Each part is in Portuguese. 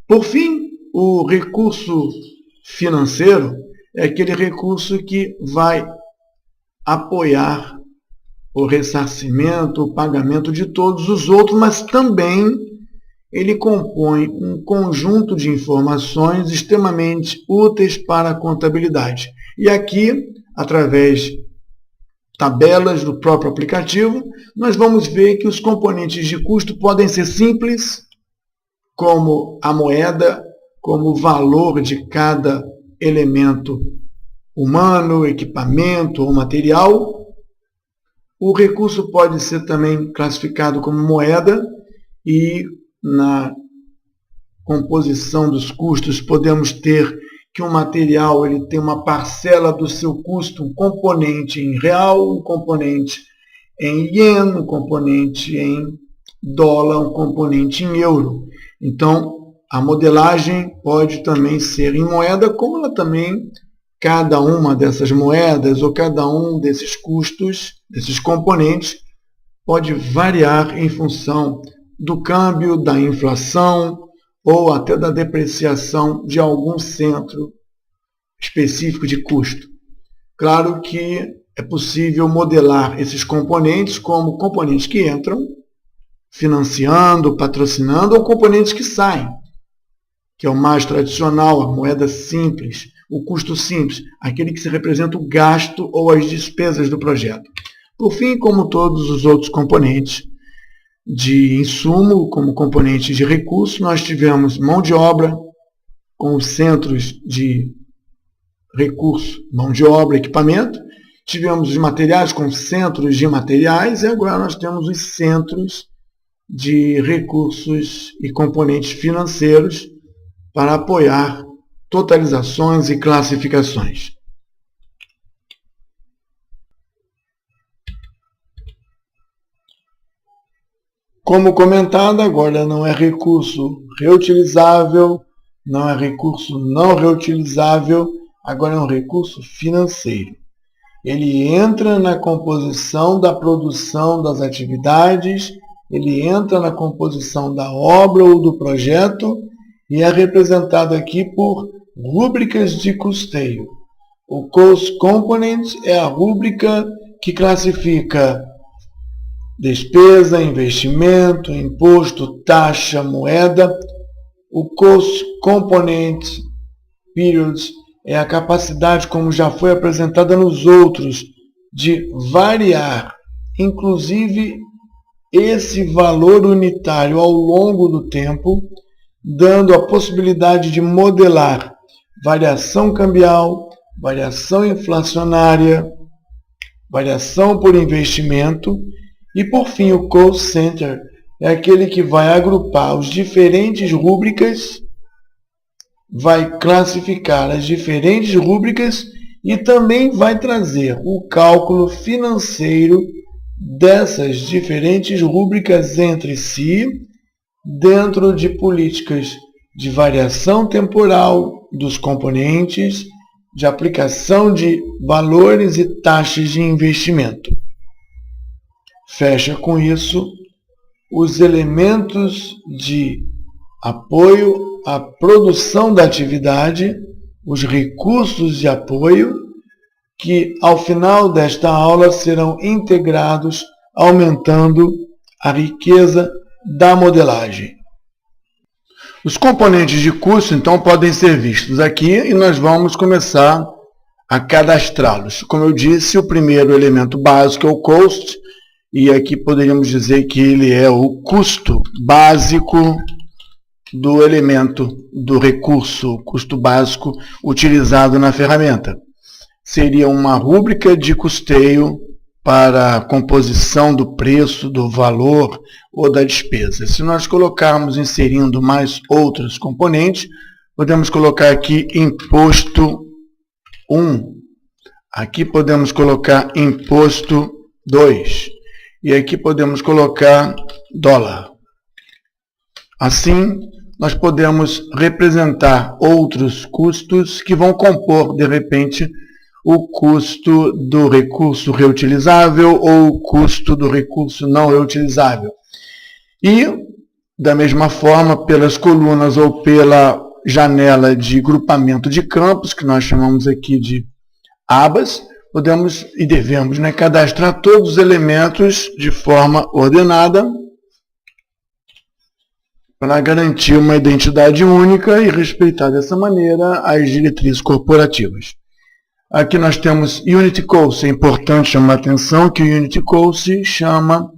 Por fim, o recurso financeiro é aquele recurso que vai apoiar o ressarcimento, o pagamento de todos os outros, mas também ele compõe um conjunto de informações extremamente úteis para a contabilidade. E aqui, através de tabelas do próprio aplicativo, nós vamos ver que os componentes de custo podem ser simples, como a moeda, como o valor de cada elemento humano, equipamento ou material. O recurso pode ser também classificado como moeda e na composição dos custos podemos ter que um material ele tem uma parcela do seu custo, um componente em real, um componente em iene, um componente em dólar, um componente em euro. Então, a modelagem pode também ser em moeda, como ela também, cada uma dessas moedas ou cada um desses custos, desses componentes, pode variar em função do câmbio, da inflação ou até da depreciação de algum centro específico de custo. Claro que é possível modelar esses componentes como componentes que entram financiando, patrocinando, ou componentes que saem, que é o mais tradicional, a moeda simples, o custo simples, aquele que se representa o gasto ou as despesas do projeto. Por fim, como todos os outros componentes de insumo, como componente de recurso, nós tivemos mão de obra, com os centros de recurso, mão de obra, equipamento, tivemos os materiais com centros de materiais, e agora nós temos os centros de recursos e componentes financeiros para apoiar totalizações e classificações. Como comentado, agora não é recurso reutilizável, não é recurso não reutilizável, agora é um recurso financeiro. Ele entra na composição da produção das atividades, ele entra na composição da obra ou do projeto e é representado aqui por rúbricas de custeio. O Cost Component é a rúbrica que classifica despesa, investimento, imposto, taxa, moeda. O Cost Component Periods é a capacidade, como já foi apresentada nos outros, de variar, inclusive, esse valor unitário ao longo do tempo, dando a possibilidade de modelar variação cambial, variação inflacionária, variação por investimento e, por fim, o Cost Center é aquele que vai agrupar os diferentes rúbricas, vai classificar as diferentes rúbricas e também vai trazer o cálculo financeiro dessas diferentes rúbricas entre si, dentro de políticas de variação temporal dos componentes, de aplicação de valores e taxas de investimento. Fecha com isso os elementos de apoio à produção da atividade, os recursos de apoio, que ao final desta aula serão integrados, aumentando a riqueza da modelagem. Os componentes de custo, então, podem ser vistos aqui e nós vamos começar a cadastrá-los. Como eu disse, o primeiro elemento básico é o cost, e aqui poderíamos dizer que ele é o custo básico do elemento do recurso, custo básico utilizado na ferramenta. Seria uma rúbrica de custeio para a composição do preço, do valor ou da despesa. Se nós colocarmos inserindo mais outros componentes, podemos colocar aqui imposto 1. Aqui podemos colocar imposto 2. E aqui podemos colocar dólar. Assim, nós podemos representar outros custos que vão compor, de repente, o custo do recurso reutilizável ou o custo do recurso não reutilizável. E Da mesma forma, pelas colunas ou pela janela de grupamento de campos, que nós chamamos aqui de abas, podemos e devemos, né, cadastrar todos os elementos de forma ordenada para garantir uma identidade única e respeitar dessa maneira as diretrizes corporativas. Aqui nós temos Unity Cost. É importante chamar a atenção que o Unity Cost chama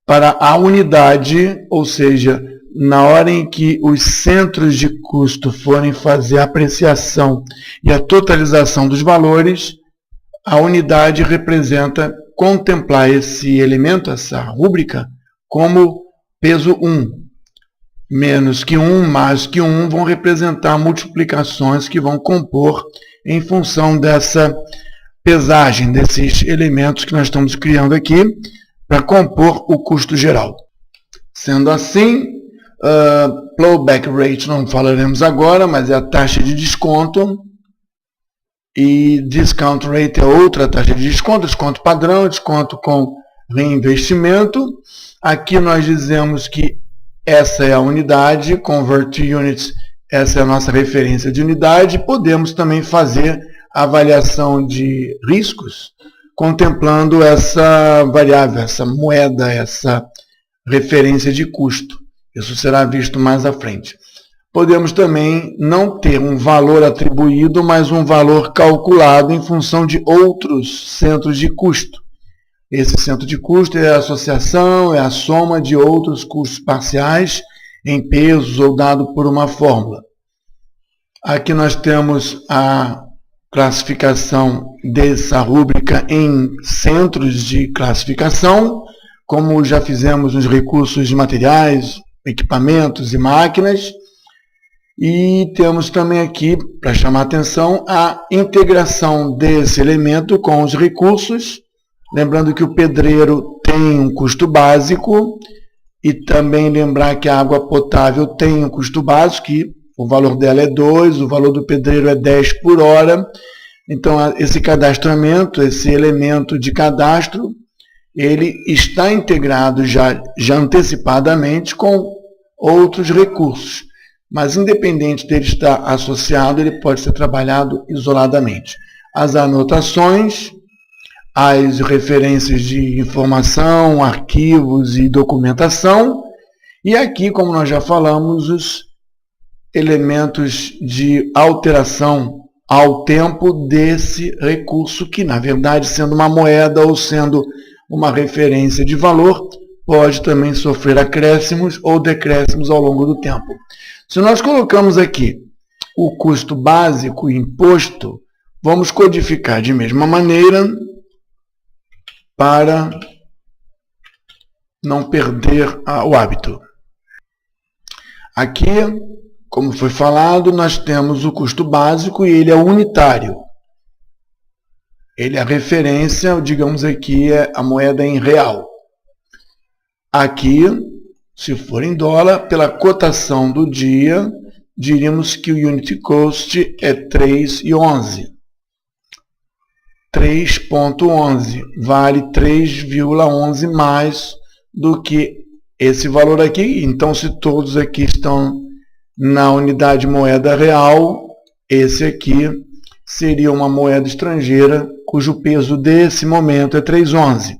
para a unidade, ou seja, na hora em que os centros de custo forem fazer a apreciação e a totalização dos valores, a unidade representa contemplar esse elemento, essa rúbrica, como peso 1. Menos que 1, mais que 1 vão representar multiplicações que vão compor em função dessa pesagem, desses elementos que nós estamos criando aqui para compor o custo geral. Sendo assim, Plowback Rate não falaremos agora, mas é a taxa de desconto, e Discount Rate é outra taxa de desconto, desconto padrão, desconto com reinvestimento. Aqui nós dizemos que essa é a unidade, Convert Units, essa é a nossa referência de unidade. Podemos também fazer a avaliação de riscos, contemplando essa variável, essa moeda, essa referência de custo. Isso será visto mais à frente. Podemos também não ter um valor atribuído, mas um valor calculado em função de outros centros de custo. Esse centro de custo é a associação, é a soma de outros custos parciais em pesos ou dado por uma fórmula. Aqui nós temos a classificação dessa rúbrica em centros de classificação, como já fizemos nos recursos de materiais, equipamentos e máquinas. E temos também aqui, para chamar a atenção, a integração desse elemento com os recursos. Lembrando que o pedreiro tem um custo básico e também lembrar que a água potável tem um custo básico, que o valor dela é 2, o valor do pedreiro é 10 por hora. Então, esse cadastramento, esse elemento de cadastro, ele está integrado já antecipadamente com outros recursos. Mas, independente dele estar associado, ele pode ser trabalhado isoladamente. As anotações, as referências de informação, arquivos e documentação. E aqui, como nós já falamos, os elementos de alteração ao tempo desse recurso, que, na verdade, sendo uma moeda ou sendo uma referência de valor, pode também sofrer acréscimos ou decréscimos ao longo do tempo. Se nós colocamos aqui o custo básico imposto, vamos codificar de mesma maneira para não perder o hábito. Aqui, como foi falado, nós temos o custo básico e ele é unitário. Ele é a referência, digamos aqui, é a moeda em real. Aqui, se for em dólar, pela cotação do dia, diríamos que o Unity Cost é 3,11. 3,11 vale 3,11 mais do que esse valor aqui. Então, se todos aqui estão na unidade moeda real, esse aqui seria uma moeda estrangeira, cujo peso desse momento é 3,11.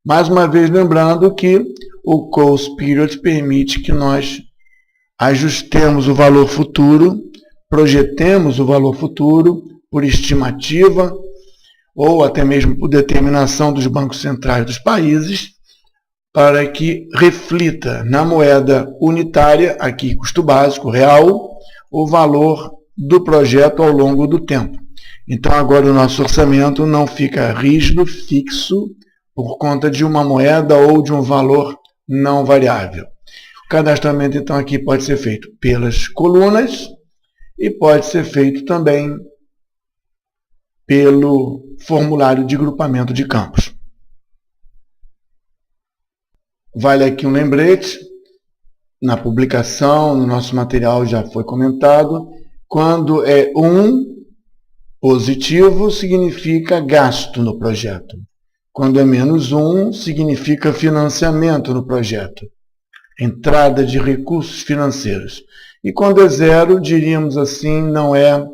Mais uma vez, lembrando que o Cost Period permite que nós ajustemos o valor futuro, projetemos o valor futuro por estimativa, ou até mesmo por determinação dos bancos centrais dos países, para que reflita na moeda unitária, aqui custo básico, real, o valor do projeto ao longo do tempo. Então agora o nosso orçamento não fica rígido, fixo, por conta de uma moeda ou de um valor não variável. O cadastramento então aqui pode ser feito pelas colunas e pode ser feito também pelo formulário de grupamento de campos. Vale aqui um lembrete, na publicação, no nosso material já foi comentado, quando é 1 positivo, significa gasto no projeto. Quando é -1, significa financiamento no projeto. entrada de recursos financeiros. E quando é zero, diríamos assim, não é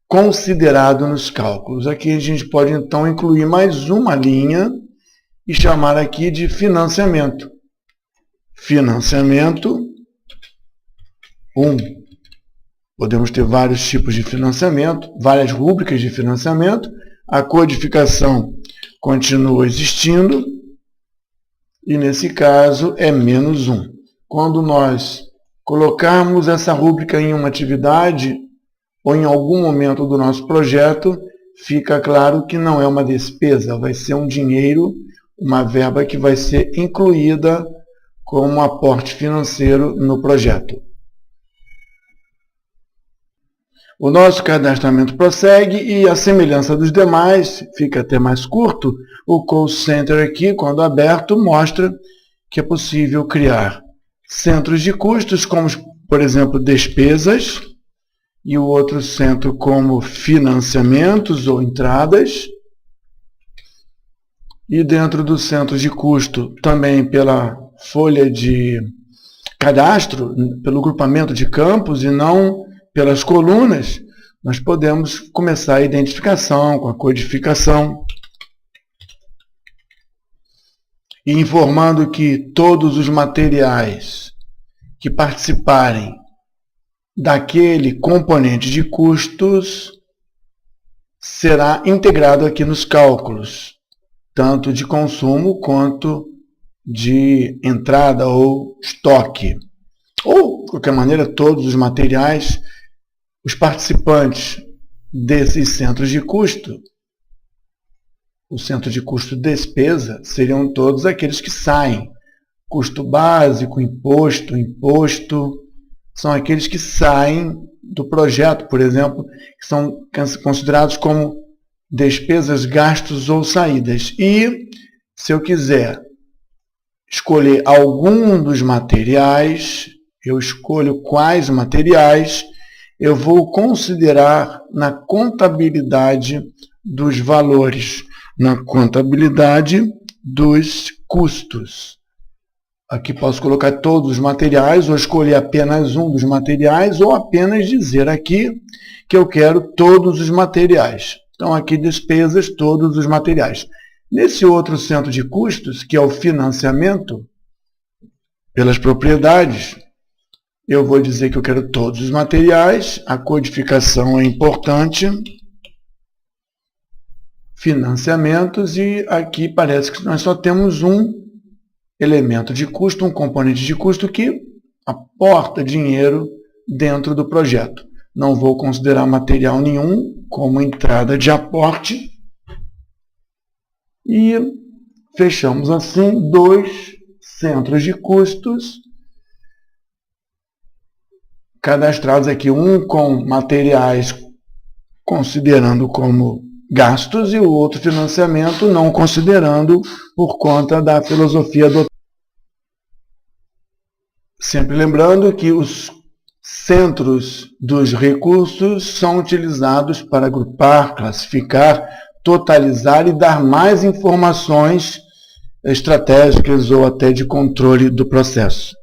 considerado nos cálculos. Aqui a gente pode então incluir mais uma linha e chamar aqui de financiamento. Financiamento 1. Podemos ter vários tipos de financiamento, várias rúbricas de financiamento. A codificação continua existindo e nesse caso é -1. Quando nós colocarmos essa rúbrica em uma atividade ou em algum momento do nosso projeto, fica claro que não é uma despesa, vai ser um dinheiro, uma verba que vai ser incluída como aporte financeiro no projeto. O nosso cadastramento prossegue e, à semelhança dos demais, fica até mais curto, o Call Center aqui, quando aberto, mostra que é possível criar centros de custos, como, por exemplo, despesas, e o outro centro como financiamentos ou entradas. E dentro do centro de custo, também pela folha de cadastro, pelo grupamento de campos e não pelas colunas, nós podemos começar a identificação com a codificação e informando que todos os materiais que participarem daquele componente de custos será integrado aqui nos cálculos, tanto de consumo quanto de entrada ou estoque. Ou, de qualquer maneira, todos os materiais, os participantes desses centros de custo, o centro de custo despesa, seriam todos aqueles que saem. Custo básico, imposto, são aqueles que saem do projeto, por exemplo, que são considerados como despesas, gastos ou saídas. E, se eu quiser escolher algum dos materiais, eu escolho quais materiais eu vou considerar na contabilidade dos valores, na contabilidade dos custos. Aqui posso colocar todos os materiais, ou escolher apenas um dos materiais, ou apenas dizer aqui que eu quero todos os materiais. Então, aqui despesas, todos os materiais. Nesse outro centro de custos, que é o financiamento pelas propriedades, eu vou dizer que eu quero todos os materiais, a codificação é importante, financiamentos, e aqui parece que nós só temos um elemento de custo, um componente de custo que aporta dinheiro dentro do projeto. Não vou considerar material nenhum como entrada de aporte. E fechamos assim 2 centros de custos cadastrados aqui, um com materiais considerando como gastos e o outro financiamento não considerando por conta da filosofia do... Sempre lembrando que os centros dos recursos são utilizados para agrupar, classificar, totalizar e dar mais informações estratégicas ou até de controle do processo.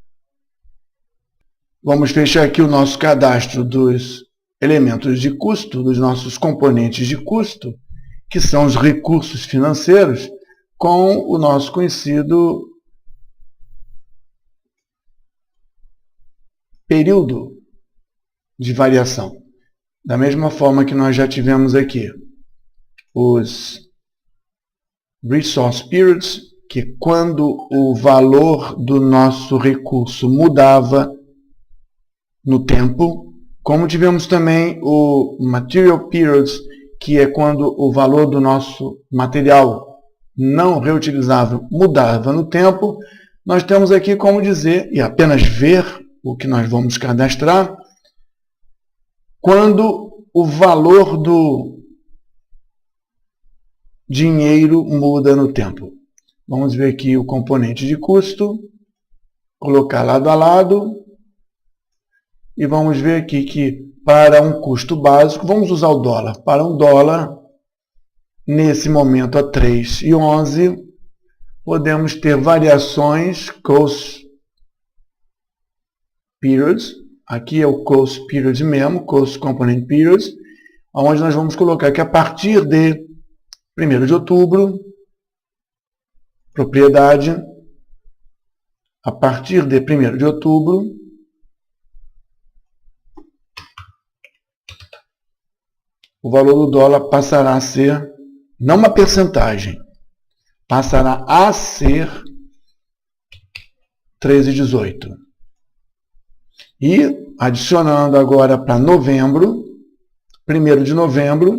Vamos fechar aqui o nosso cadastro dos elementos de custo, dos nossos componentes de custo, que são os recursos financeiros, com o nosso conhecido período de variação. Da mesma forma que nós já tivemos aqui os resource periods, que quando o valor do nosso recurso mudava no tempo, como tivemos também o material periods, que é quando o valor do nosso material não reutilizável mudava no tempo, nós temos aqui como dizer, e apenas ver o que nós vamos cadastrar, quando o valor do dinheiro muda no tempo. Vamos ver aqui o componente de custo, colocar lado a lado, e vamos ver aqui que para um custo básico, vamos usar o dólar. Para um dólar, nesse momento a 3,11, podemos ter variações, cost periods, aqui é o cost periods mesmo, cost component periods, onde nós vamos colocar que a partir de 1º de outubro, propriedade, a partir de 1º de outubro, o valor do dólar passará a ser, não uma percentagem, passará a ser 13,18. E, adicionando agora para novembro, 1º de novembro,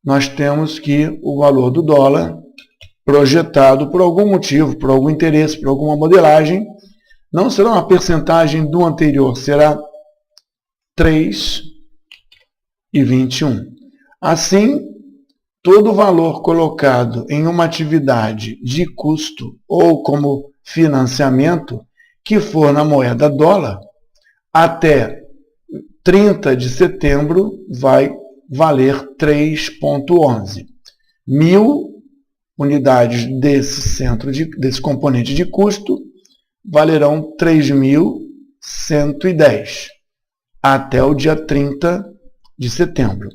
nós temos que o valor do dólar projetado por algum motivo, por algum interesse, por alguma modelagem, não será uma percentagem do anterior, será 3,21. Assim, todo valor colocado em uma atividade de custo ou como financiamento que for na moeda dólar, até 30 de setembro vai valer 3,11. 1.000 unidades desse componente de custo valerão 3.110 até o dia 30 de setembro.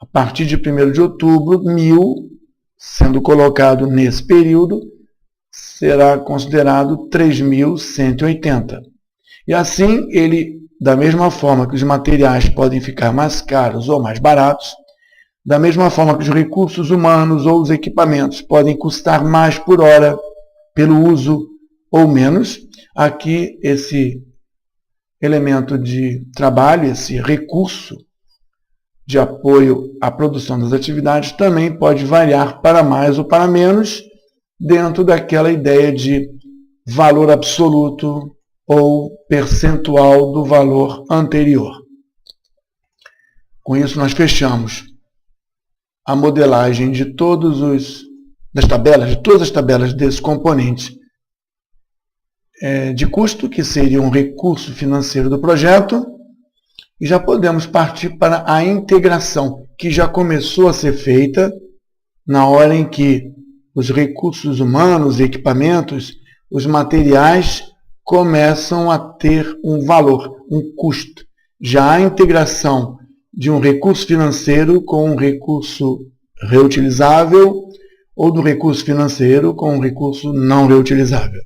A partir de 1º de outubro, 1.000, sendo colocado nesse período, será considerado 3.180. E assim, da mesma forma que os materiais podem ficar mais caros ou mais baratos, da mesma forma que os recursos humanos ou os equipamentos podem custar mais por hora pelo uso ou menos, aqui esse elemento de trabalho, esse recurso de apoio à produção das atividades também pode variar para mais ou para menos dentro daquela ideia de valor absoluto ou percentual do valor anterior. Com isso nós fechamos a modelagem de todas as tabelas desses componentes de custo, que seria um recurso financeiro do projeto, e já podemos partir para a integração, que já começou a ser feita na hora em que os recursos humanos, equipamentos, os materiais começam a ter um valor, um custo. Já a integração de um recurso financeiro com um recurso reutilizável ou do recurso financeiro com um recurso não reutilizável.